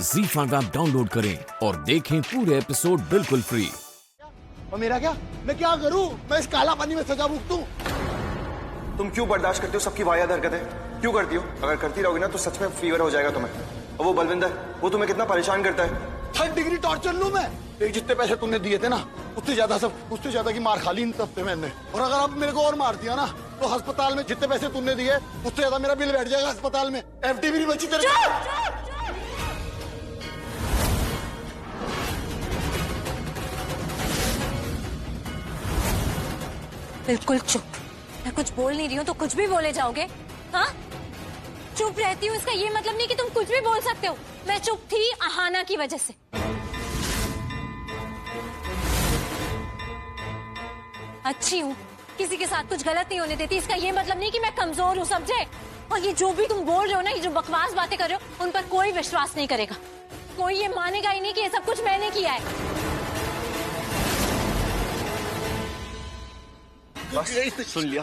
ZEE5 app download करें और देखें पूरे एपिसोड बिल्कुल फ्री। और मेरा क्या? मैं क्या करूं? मैं इस काला पानी में सजा भुगतूं? तुम क्यों बर्दाश्त करती हो सबकी वाहियात हरकतें? क्यों करती हो? अगर करती रहोगी ना तो सच में फीवर हो जाएगा तुम्हें। और वो बलविंदर, वो तुम्हें कितना परेशान करता है। 3rd डिग्री टॉर्चर लूं मैं? ये जितने पैसे तुमने दिए थे ना, उससे ज्यादा की मार खाली इन हफ्ते मैंने। और अगर अब मेरे को और मार दिया ना तो अस्पताल में जितने पैसे तुमने दिए उससे ज्यादा मेरा बिल बैठ जाएगा अस्पताल में। FD भी नहीं बची तेरे। बिल्कुल चुप। मैं कुछ बोल नहीं रही हूँ तो कुछ भी बोले जाओगे? हाँ, चुप रहती हूँ इसका ये मतलब नहीं कि तुम कुछ भी बोल सकते हो। मैं चुप थी अहाना की वजह से। अच्छी हूँ, किसी के साथ कुछ गलत नहीं होने देती, इसका ये मतलब नहीं कि मैं कमजोर हूँ, समझे? और ये जो भी तुम बोल रहे हो ना, ये जो बकवास बातें कर रहे हो, उन पर कोई विश्वास नहीं करेगा। कोई ये मानेगा ही नहीं कि ये सब कुछ मैंने किया है। बस सुन लिया।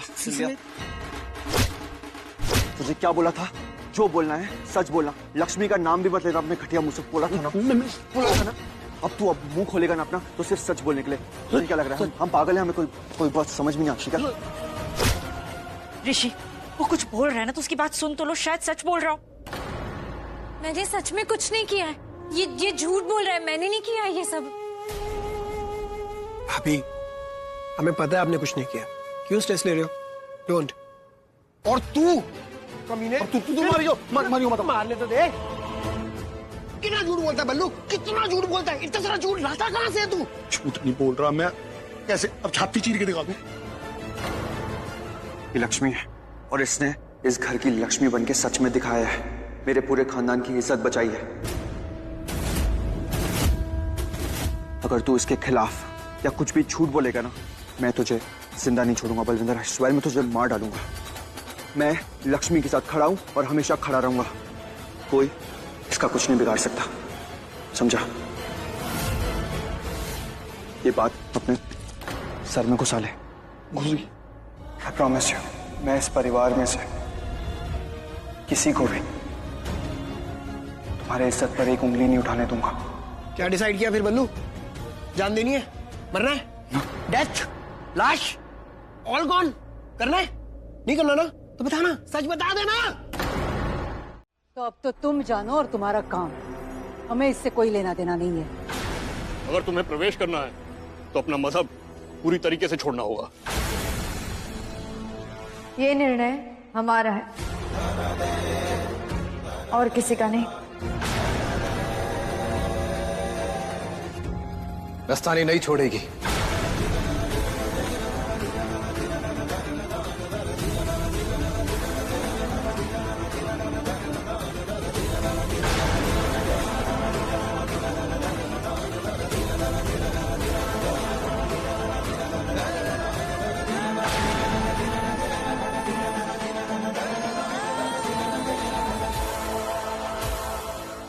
तुझे क्या बोला था? जो बोलना है सच बोलना। लक्ष्मी का नाम भी मत लेना अपने घटिया मुंह से। बोला था ना, बोला था ना। अब तू मुंह खोलेगा ना अपना तो सिर्फ सच बोलने के लिए। तुझे क्या लग रहा है हम पागल हैं? हमें कोई बात समझ में नहीं आती क्या? ऋषि, वो कुछ बोल रहा है ना तो उसकी बात सुन तो लो, शायद सच बोल रहा हूँ। मैंने सच में कुछ नहीं किया है। ये झूठ बोल रहा है, मैंने नहीं किया है ये सब। भाभी, हमें पता है आपने कुछ नहीं किया। क्यों स्ट्रेस ले रहे हो? डोंट। और तू कमीने, तू मारियो मत। मारने तो दे। कितना झूठ बोलता है बल्लू, कितना झूठ बोलता है। इतना सारा झूठ लाता कहां से है तू? झूठ नहीं बोल रहा मैं। कैसे? अब छाती चीर के दिखा दूं। ये लक्ष्मी है और इसने इस घर की लक्ष्मी बनके सच में दिखाया है। मेरे पूरे खानदान की इज्जत बचाई है। अगर तू इसके खिलाफ या कुछ भी झूठ बोलेगा ना, मैं तुझे जिंदा नहीं छोड़ूंगा बलविंदर। आई मैं तुझे मार डालूंगा। मैं लक्ष्मी के साथ खड़ा हूं और हमेशा खड़ा रहूंगा। कोई इसका कुछ नहीं बिगाड़ सकता, समझा? ये बात अपने सर में घुसा ले। घुसी। आई प्रॉमिस यू, मैं इस परिवार में से किसी को भी तुम्हारे इज्जत पर एक उंगली नहीं उठाने दूंगा। क्या डिसाइड किया फिर बल्लू? जान देनी है? मरना है? डेथ? लाश? All gone? करना है? नहीं करना ना तो बताना, सच बता देना। तो अब तो तुम जानो और तुम्हारा काम। हमें इससे कोई लेना देना नहीं है। अगर तुम्हें प्रवेश करना है तो अपना मजहब पूरी तरीके से छोड़ना होगा। ये निर्णय हमारा है और किसी का नहीं। रस्तानी नहीं छोड़ेगी।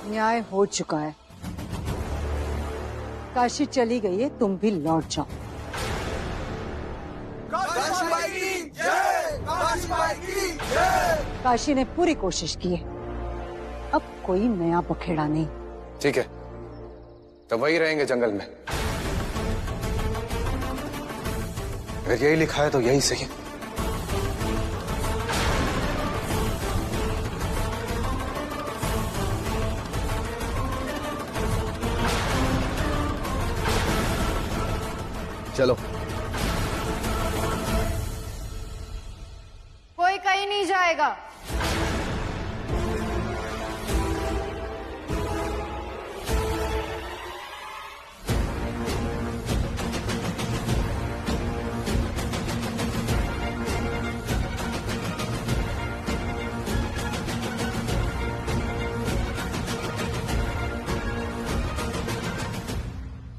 न्याय हो चुका है। काशी चली गई है, तुम भी लौट जाओ। काशी ने पूरी कोशिश की है, अब कोई नया बखेड़ा नहीं। ठीक है, तो वही रहेंगे जंगल में। अगर यही लिखा है तो यही सही। चलो। कोई कहीं नहीं जाएगा।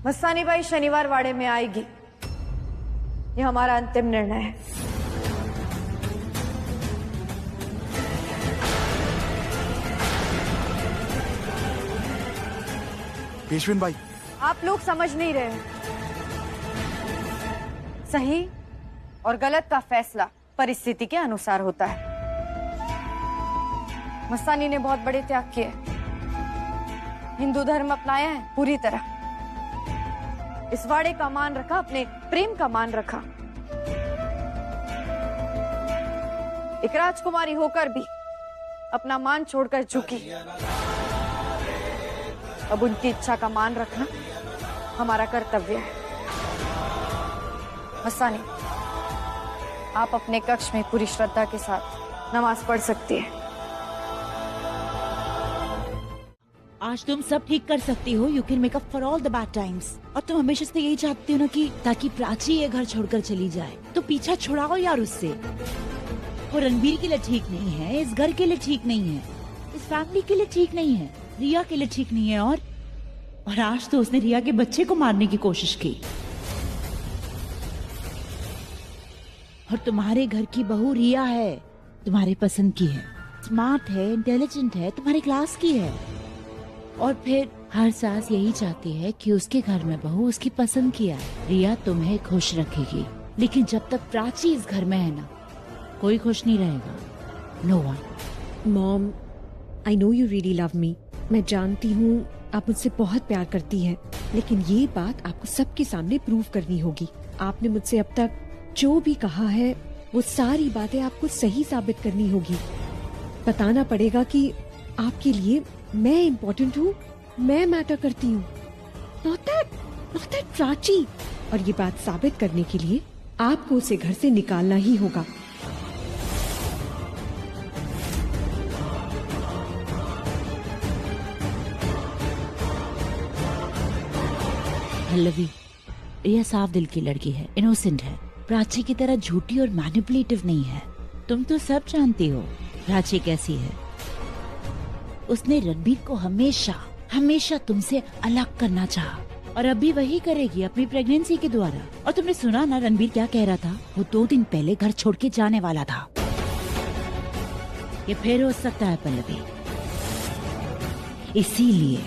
मस्तानी बाई शनिवार वाड़े में आएगी, ये हमारा अंतिम निर्णय है। पेशवेन भाई, आप लोग समझ नहीं रहे। सही और गलत का फैसला परिस्थिति के अनुसार होता है। मस्तानी ने बहुत बड़े त्याग किए, हिंदू धर्म अपनाया है पूरी तरह। इस वाड़े का मान रखा, अपने प्रेम का मान रखा। एक राजकुमारी होकर भी अपना मान छोड़कर झुकी। अब उनकी इच्छा का मान रखना हमारा कर्तव्य है। मस्तानी, आप अपने कक्ष में पूरी श्रद्धा के साथ नमाज पढ़ सकती है। आज तुम सब ठीक कर सकती हो। You can make up for all the bad times. और तुम हमेशा से यही चाहती हो ना कि ताकि प्राची ये घर छोड़कर चली जाए। तो पीछा छुड़ाओ यार उससे। वो रणबीर के लिए ठीक नहीं है, इस घर के लिए ठीक नहीं है, इस फैमिली के लिए ठीक नहीं है, रिया के लिए ठीक नहीं है। और आज तो उसने रिया के बच्चे को मारने की कोशिश की। और तुम्हारे घर की बहू रिया है, तुम्हारे पसंद की है, स्मार्ट है, इंटेलिजेंट है, तुम्हारे क्लास की है। और फिर हर सास यही चाहती है कि उसके घर में बहू उसकी पसंद की है। रिया तुम्हें खुश रखेगी, लेकिन जब तक प्राची इस घर में है ना, कोई खुश नहीं रहेगा। No one. Mom, I know you really love me. मैं जानती हूँ आप मुझसे बहुत प्यार करती हैं, लेकिन ये बात आपको सबके सामने प्रूव करनी होगी। आपने मुझसे अब तक जो भी कहा है वो सारी बातें आपको सही साबित करनी होगी। बताना पड़ेगा कि आपके लिए मैं इम्पोर्टेंट हूँ, मैं मैटर करती हूँ, not that प्राची। और ये बात साबित करने के लिए आपको उसे घर से निकालना ही होगा। पल्लवी, रिया साफ दिल की लड़की है, इनोसेंट है, प्राची की तरह झूठी और मैनिपुलेटिव नहीं है। तुम तो सब जानती हो प्राची कैसी है। उसने रणबीर को हमेशा तुमसे अलग करना चाहा, और अभी वही करेगी अपनी प्रेगनेंसी के द्वारा। और तुमने सुना ना रणबीर क्या कह रहा था? वो 2 दिन पहले घर छोड़ के जाने वाला था। ये फिर हो सकता है पल्लवी, इसीलिए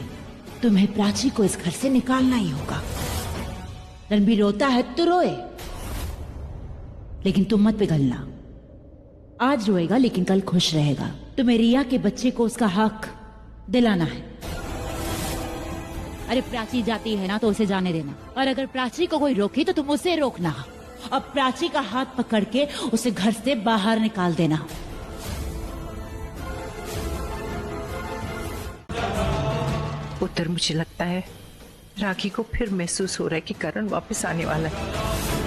तुम्हें प्राची को इस घर से निकालना ही होगा। रणबीर रोता है तो रोए, लेकिन तुम मत पिघलना। आज रोएगा लेकिन कल खुश रहेगा। तुम्हें रिया के बच्चे को उसका हक दिलाना है। अरे प्राची जाती है ना तो उसे जाने देना, और अगर प्राची को कोई रोके तो तुम उसे रोकना। अब प्राची का हाथ पकड़ के उसे घर से बाहर निकाल देना। उत्तर, मुझे लगता है राखी को फिर महसूस हो रहा है कि करण वापस आने वाला है।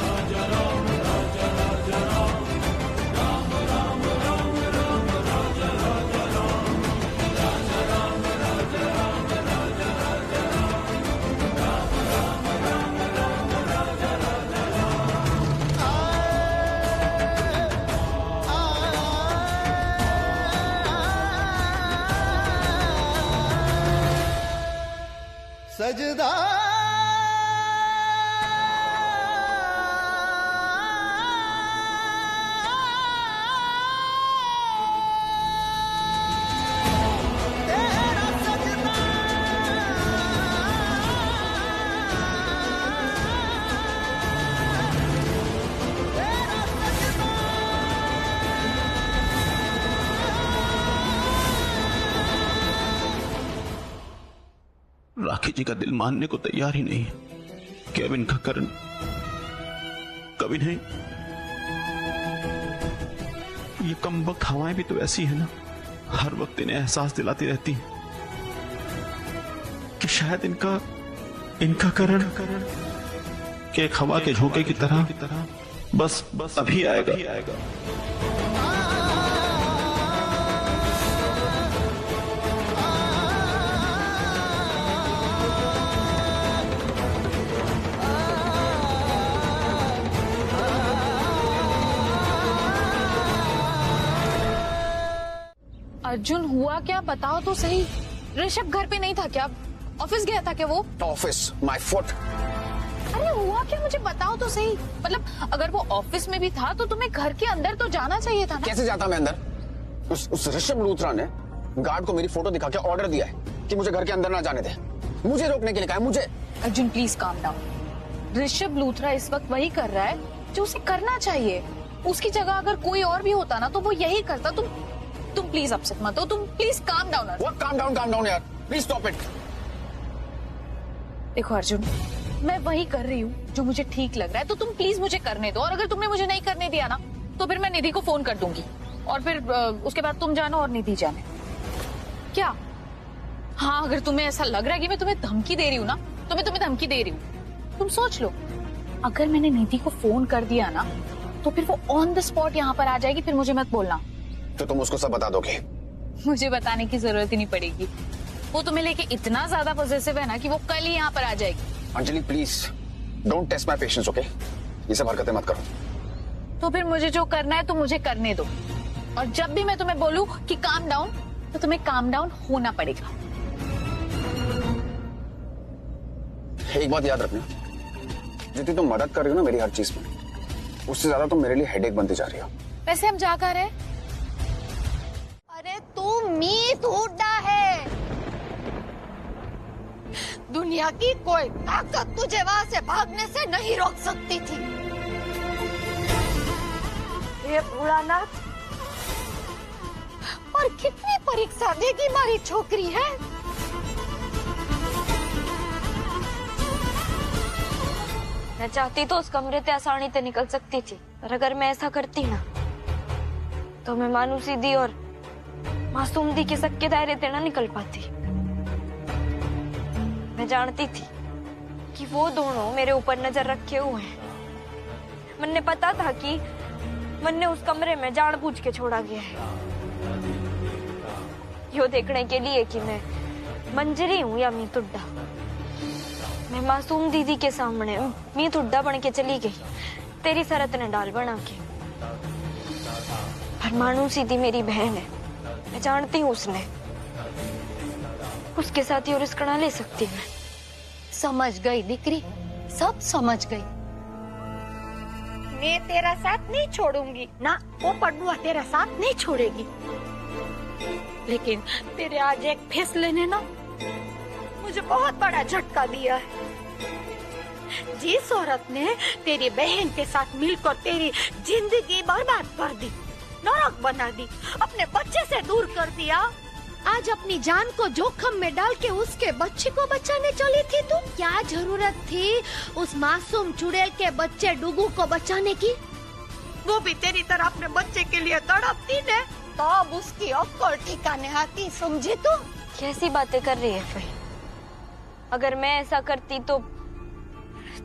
सजदा राखी जी का दिल मानने को तैयार ही नहीं है कि अब इनका करण कभी नहीं। ये कमबख्त हवाएं भी तो ऐसी है ना, हर वक्त इन्हें एहसास दिलाती रहती हैं कि शायद इनका करण कि एक हवा के झोंके की तरह बस अभी आएगा। अर्जुन, हुआ क्या? बताओ तो सही। ऋषभ घर पे नहीं था क्या? ऑफिस गया था क्या वो? Office my foot. अरे हुआ क्या, मुझे बताओ तो सही। मतलब अगर वो ऑफिस में भी था तो तुम्हें घर के अंदर तो जाना चाहिए था ना। कैसे जाता मैं अंदर? उस ऋषभ लूथरा ने गार्ड को मेरी फोटो दिखा के ऑर्डर दिया है कि मुझे घर के अंदर ना जाने दे। मुझे रोकने के लिए कहा है मुझे। Arjun please calm down. Rishabh Luthra इस वक्त वही कर रहा है जो उसे करना चाहिए। उसकी जगह अगर कोई और भी होता ना तो वो यही करता। तुम प्लीज अपसेट मत हो। तुम please calm down. What calm down यार, प्लीज स्टॉप इट। देखो अर्जुन, मैं वही कर रही हूँ जो मुझे ठीक लग रहा है, तो तुम प्लीज मुझे करने दो। और अगर तुमने मुझे नहीं करने दिया ना, तो फिर मैं निधि को फोन कर दूंगी और फिर उसके बाद तुम जानो और निधि जाने। क्या? हाँ, अगर तुम्हें ऐसा लग रहा है कि मैं तुम्हें धमकी दे रही हूँ ना, तो मैं तुम्हें धमकी दे रही हूँ। तुम सोच लो, अगर मैंने निधि को फोन कर दिया ना, तो फिर वो ऑन द स्पॉट यहाँ पर आ जाएगी, फिर मुझे मत बोलना। तो तुम उसको सब बता दोगे? मुझे बताने की जरूरत ही नहीं पड़ेगी। वो तुम्हें लेके इतना ज्यादा पॉजिटिव है ना कि वो कल ही यहाँ पर आ जाएगी। Anjali please don't test my patience, okay? ये सब हरकतें मत करो। तो फिर मुझे जो करना है तो मुझे करने दो, और जब भी मैं तुम्हें बोलूं कि काम डाउन, तो तुम्हें काम डाउन होना पड़ेगा। एक बात याद रखना, जितनी तुम मदद कर रही हो ना मेरी हर चीज में, उससे ज्यादा तुम मेरे लिए हेडेक बनती जा रही हो। वैसे हम जा कर रहे? अरे तू मीत हुड्डा है, दुनिया की कोई ताकत तुझे वहां से भागने से नहीं रोक सकती थी। ये भोलानाथ, और कितनी परीक्षा देगी हमारी छोकरी है। मैं चाहती तो उस कमरे से आसानी से निकल सकती थी, पर अगर मैं ऐसा करती ना, तो मैं मानू सीधी और मासूम दी के सक के दायरे से ना निकल पाती। मैं जानती थी कि वो दोनों मेरे ऊपर नजर रखे हुए हैं। मुझे पता था कि मुझे उस कमरे में जानबूझ के छोड़ा गया है, यो देखने के लिए कि मैं मंजरी हूँ या मीतुड्डा। मैं मासूम दीदी के सामने मीतुड्डा बन के चली गई, तेरी शरत ने डाल बना के। पर मानू सीधी मेरी बहन है, मैं जानती हूँ उसके साथ ये रिस्क ना ले सकती मैं। समझ गई दीकरी, सब समझ गई। मैं तेरा साथ नहीं छोड़ूंगी ना, वो पड़ुआ तेरा साथ नहीं छोड़ेगी। लेकिन तेरे आज एक फैसले ने ना मुझे बहुत बड़ा झटका दिया है। जिस औरत ने तेरी बहन के साथ मिलकर तेरी जिंदगी बर्बाद कर दी, नरक बना दी, अपने बच्चे से दूर कर दिया, आज अपनी जान को जोखम में डाल के उसके बच्चे को बचाने चली थी तू। क्या जरूरत थी उस मासूम चुड़ैल के बच्चे डुगू को बचाने की? वो भी तेरी तरह अपने बच्चे के लिए तड़पती ने, तब उसकी अक्ल ठिकाने आती, समझी तू? कैसी बातें कर रही है भाई? अगर मैं ऐसा करती तो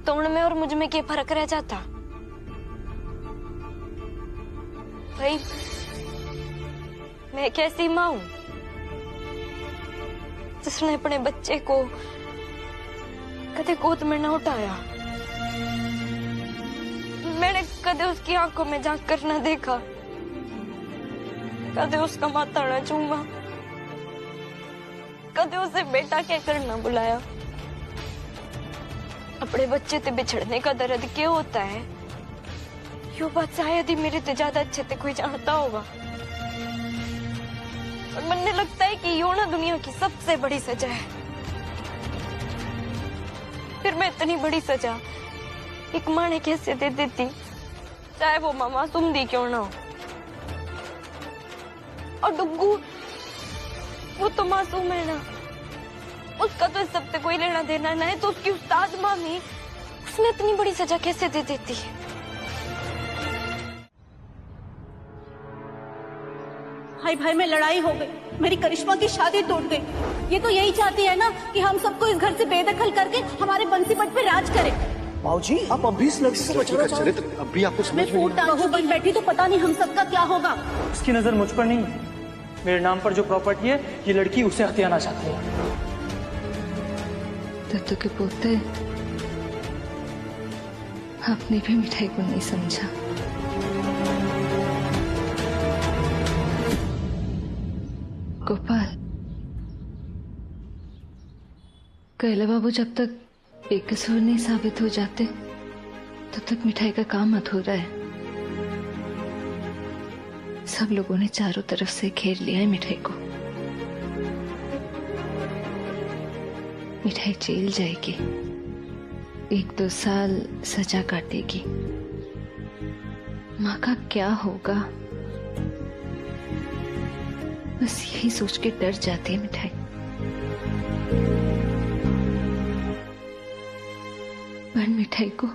तुम में और मुझ में क्या फर्क रह जाता? भाई मैं कैसी माँ हूँ जिसने अपने बच्चे को कदे गोद में न उठाया? मैंने कदे उसकी आंखों में झांक कर न देखा, कदे उसका माथा न चूमा, कदे उसे बेटा कहकर न बुलाया। अपने बच्चे से बिछड़ने का दर्द क्या होता है, यो बात शायद ही मेरे से ज्यादा अच्छे से कोई जानता होगा। और मुझे लगता है कि यो ना दुनिया की सबसे बड़ी सजा है। फिर मैं इतनी बड़ी सजा एक माँ ने कैसे दे देती, चाहे वो माँ मासूम दी क्यों ना हो। और डुग्गू वो तो मासूम है ना, उसका तो इस सबसे कोई लेना देना ना है, तो उसकी उस्ताद मामी उसने इतनी बड़ी सजा कैसे दे देती है? भाई भाई में लड़ाई हो गई, मेरी करिश्मा की शादी टूट गई। ये तो यही चाहती है ना कि हम सबको इस घर से बेदखल करके हमारे बंसीपट पे राज करें। बाबूजी, आप अब भी इस लड़की को बचाना चाहते हैं? अब भी आपको समझ में नहीं? बहू बन बैठी तो पता नहीं हम सबका क्या होगा। उसकी नजर मुझ पर नहीं है, मेरे नाम पर जो प्रॉपर्टी है ये लड़की उसे हथियाना चाहती है। दत्तू के पोते, आपने भी मिठाई को नहीं समझा। गोपाल, कैला बाबू जब तक बेकसूर नहीं साबित हो जाते तब तक मिठाई का काम अधूरा है। सब लोगों ने चारों तरफ से घेर लिया है मिठाई को। मिठाई जेल जाएगी, 1-2 साल सजा काटेगी। माँ का क्या होगा, बस यही सोच के डर जाती है मिठाई। मिठाई को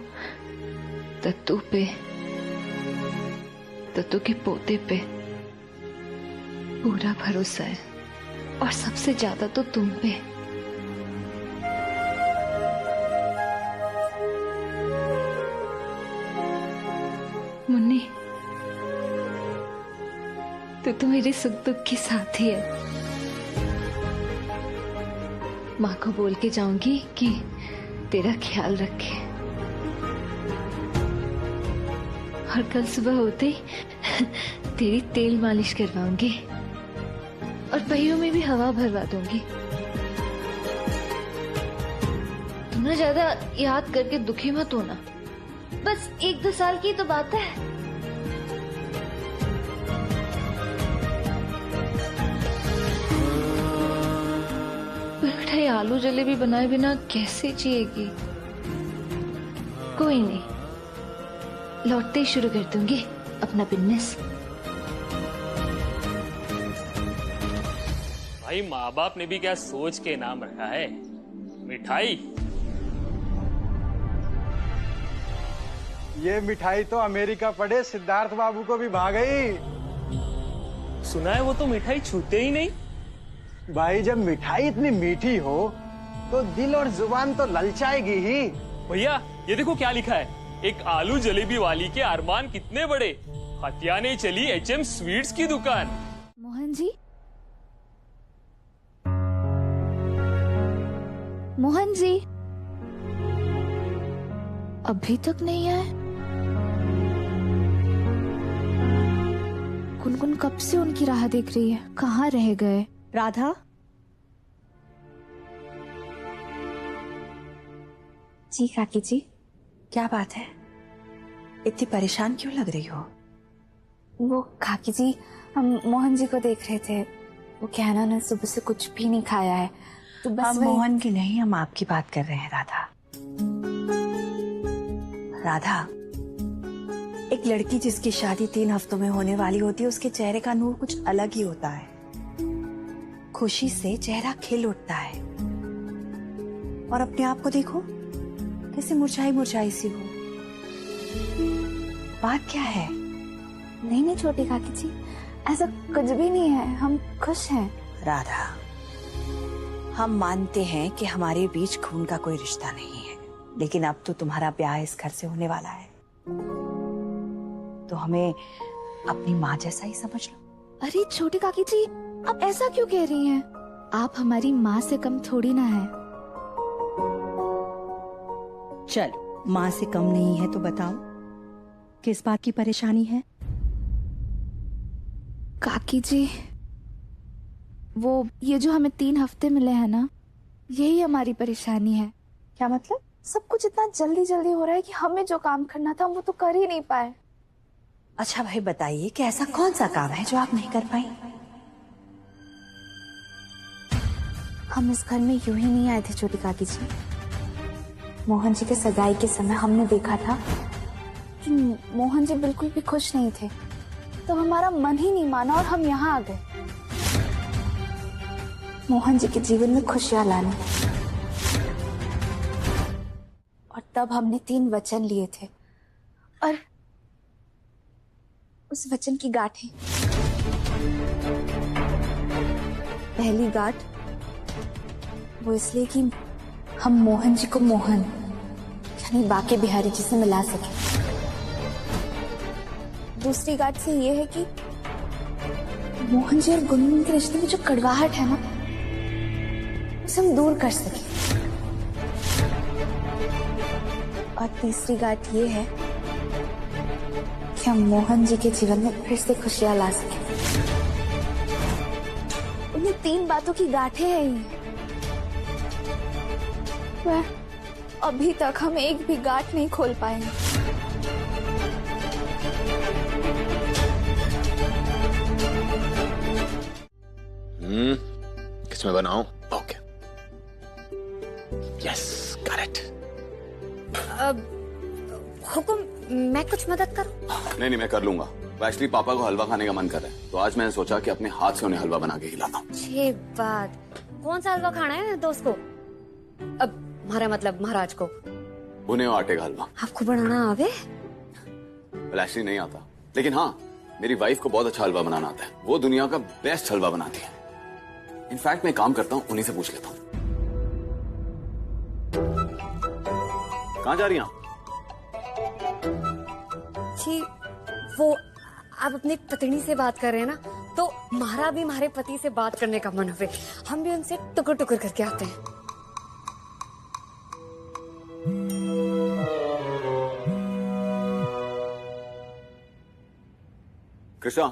तत्तू पे, तत्तू के पोते पे पूरा भरोसा है, और सबसे ज्यादा तो तुम पे। मुन्नी, तू तो मेरे सुख दुख की साथी है। माँ को बोल के जाऊंगी कि तेरा ख्याल रखे, और कल सुबह होते ही तेरी तेल मालिश करवाऊंगी और पहियों में भी हवा भरवा दूंगी। तुम ना ज्यादा याद करके दुखी मत होना, बस 1-2 साल की तो बात है। मिठाई आलू जलेबी बनाए बिना कैसे जिएगी? कोई नहीं, लौटते ही शुरू कर दूंगी अपना बिजनेस। भाई माँ बाप ने भी क्या सोच के नाम रखा है, मिठाई। ये मिठाई तो अमेरिका पड़े सिद्धार्थ बाबू को भी भा गई। सुना है वो तो मिठाई छूते ही नहीं। भाई जब मिठाई इतनी मीठी हो तो दिल और जुबान तो ललचाएगी ही। भैया ये देखो क्या लिखा है, एक आलू जलेबी वाली के अरमान कितने बड़े, हथियाने चली HM स्वीट्स की दुकान। मोहन जी, मोहन जी अभी तक नहीं आए। गुनगुन कब से उनकी राह देख रही है, कहाँ रह गए? राधा, जी काकी जी। क्या बात है, इतनी परेशान क्यों लग रही हो? वो काकी जी, हम मोहन जी को देख रहे थे। वो कहना ना सुबह से कुछ भी नहीं खाया है, तो बस हम मोहन की नहीं, हम आपकी बात कर रहे हैं। राधा, राधा, एक लड़की जिसकी शादी 3 हफ्तों में होने वाली होती है, उसके चेहरे का नूर कुछ अलग ही होता है। खुशी से चेहरा खिल उठता है, और अपने आप को देखो कैसे मुरझाई मुरझाई सी हो। बात क्या है? नहीं छोटी काकी जी, ऐसा कुछ भी नहीं है, हम खुश हैं। राधा, हम मानते हैं कि हमारे बीच खून का कोई रिश्ता नहीं है, लेकिन अब तो तुम्हारा ब्याह इस घर से होने वाला है, तो हमें अपनी माँ जैसा ही समझ लो। अरे छोटी काकी जी, आप ऐसा क्यों कह रही हैं? आप हमारी माँ से कम थोड़ी ना है। चल, माँ से कम नहीं है तो बताओ किस बात की परेशानी है? काकी जी, वो ये जो हमें 3 हफ्ते मिले हैं ना, यही हमारी परेशानी है। क्या मतलब? सब कुछ इतना जल्दी जल्दी हो रहा है कि हमें जो काम करना था वो तो कर ही नहीं पाए। अच्छा भाई बताइए कि ऐसा कौन सा काम है जो आप नहीं कर पाई? हम इस घर में यूं ही नहीं आए थे छोटी काकी जी। मोहन जी के सगाई के समय हमने देखा था कि मोहन जी बिल्कुल भी खुश नहीं थे, तो हमारा मन ही नहीं माना और हम यहाँ आ गए मोहन जी के जीवन में खुशियां लाने। और तब हमने 3 वचन लिए थे, और उस वचन की गांठें। पहली गांठ वो इसलिए कि हम मोहन जी को मोहन यानी बाके बिहारी जी से मिला सके। दूसरी गांठ से ये है कि मोहन जी और गुनगुन के रिश्ते में जो कड़वाहट है ना, उसे हम दूर कर सके। और तीसरी गांठ ये है कि हम मोहन जी के जीवन में फिर से खुशियां ला सके। उन्हें 3 बातों की गांठें हैं ये। वह अभी तक हम एक भी गांठ नहीं खोल पाएंगे। किसमें बनाऊं? Okay, yes, got it. हुकुम, मैं कुछ मदद करूं? नहीं, मैं कर लूंगा। एक्चुअली पापा को हलवा खाने का मन कर रहा है, तो आज मैंने सोचा कि अपने हाथ से उन्हें हलवा बना के खिलाता हूँ। अच्छी बात। कौन सा हलवा खाना है दोस्त को? अब हमारा मतलब महाराज को। भुने हुए आटे का हलवा। आपको बनाना आवे? एक्चुअली नहीं आता, लेकिन हाँ मेरी वाइफ को बहुत अच्छा हलवा बनाना आता है। वो दुनिया का बेस्ट हलवा बनाती है। इनफैक्ट मैं काम करता हूँ, उन्हीं से पूछ लेता हूँ। कहाँ जा रही हैं आप? जी वो आप अपनी पत्नी से बात कर रहे हैं ना, तो हमारा भी हमारे पति से बात करने का मन हुए, हम भी उनसे टुकर टुकर करके आते हैं। कृष्णा,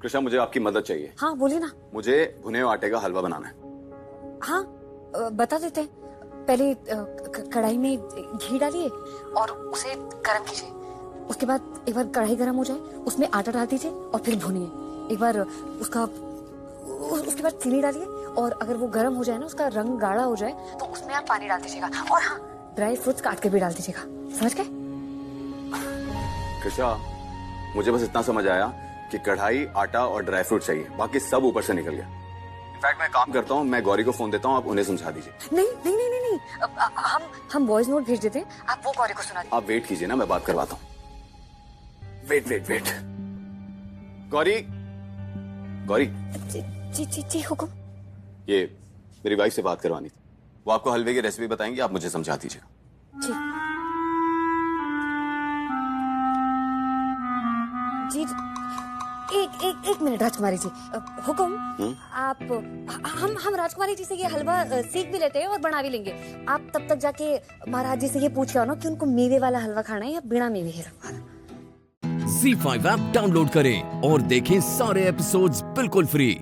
कृष्णा मुझे आपकी मदद चाहिए। हाँ बोलिए ना। मुझे भुने हुए आटे का हलवा बनाना है। हाँ बता देते हैं। पहले कढ़ाई में घी डालिए और उसे गर्म कीजिए। उसके बाद एक बार कढ़ाई गर्म हो जाए उसमें आटा डाल दीजिए और फिर भूनिए। एक बार उसके बाद चीनी डालिए और अगर वो गर्म हो जाए ना, उसका रंग गाढ़ा हो जाए तो उसमें आप पानी डाल दीजिएगा। और हाँ, ड्राई फ्रूट्स काट के भी डाल दीजिएगा। समझ गए? कृष्णा मुझे बस इतना समझ आया कि कढ़ाई, आटा और ड्राई फ्रूट चाहिए, बाकी सब ऊपर से निकल गया। इनफैक्ट मैं काम करता हूँ, मैं गौरी को फोन देता हूँ, आप उन्हें समझा दीजिए। नहीं नहीं नहीं नहीं, नहीं। हम वॉइस नोट भेज देते हैं, आप वो गौरी को सुना दीजिए। आप वेट कीजिए ना, मैं बात करवाता हूँ। Wait wait wait. Gauri, Gauri. जी जी जी हुकुम। ये मेरी वाइफ से बात करवानी थी। वो आपको हलवे की रेसिपी बताएंगी, आप मुझे समझा दीजिएगा। जी जी एक मिनट राजकुमारी जी। हुकुम। आप हम राजकुमारी जी से ये हलवा सीख भी लेते हैं और बना भी लेंगे। आप तब तक जाके महाराज जी से ये पूछ लो ना कि उनको मेवे वाला हलवा खाना है या बिना मेवे के वाला। ZEE5 ऐप डाउनलोड करें और देखें सारे एपिसोड्स बिल्कुल फ्री।